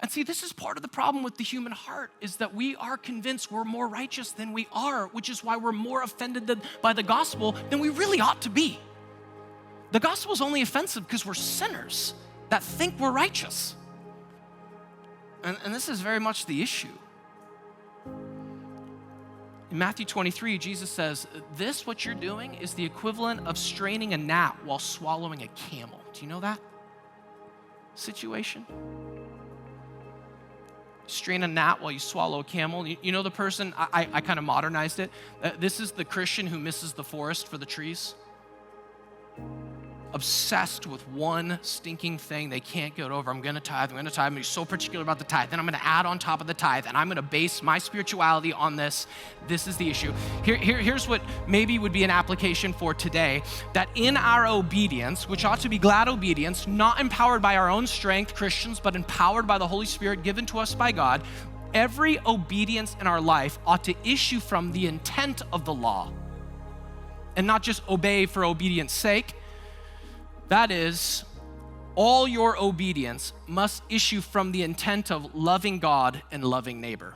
And see, this is part of the problem with the human heart, is that we are convinced we're more righteous than we are, which is why we're more offended by the gospel than we really ought to be. The gospel is only offensive because we're sinners that think we're righteous. And this is very much the issue. In Matthew 23, Jesus says, this, what you're doing, is the equivalent of straining a gnat while swallowing a camel. Do you know that situation? Strain a gnat while you swallow a camel. You know the person, I kind of modernized it. This is the Christian who misses the forest for the trees. Obsessed with one stinking thing they can't get over. I'm gonna tithe, I'm gonna be so particular about the tithe. Then I'm gonna add on top of the tithe, and I'm gonna base my spirituality on this. This is the issue. Here's what maybe would be an application for today, that in our obedience, which ought to be glad obedience, not empowered by our own strength, Christians, but empowered by the Holy Spirit given to us by God, every obedience in our life ought to issue from the intent of the law, and not just obey for obedience sake. That is, all your obedience must issue from the intent of loving God and loving neighbor.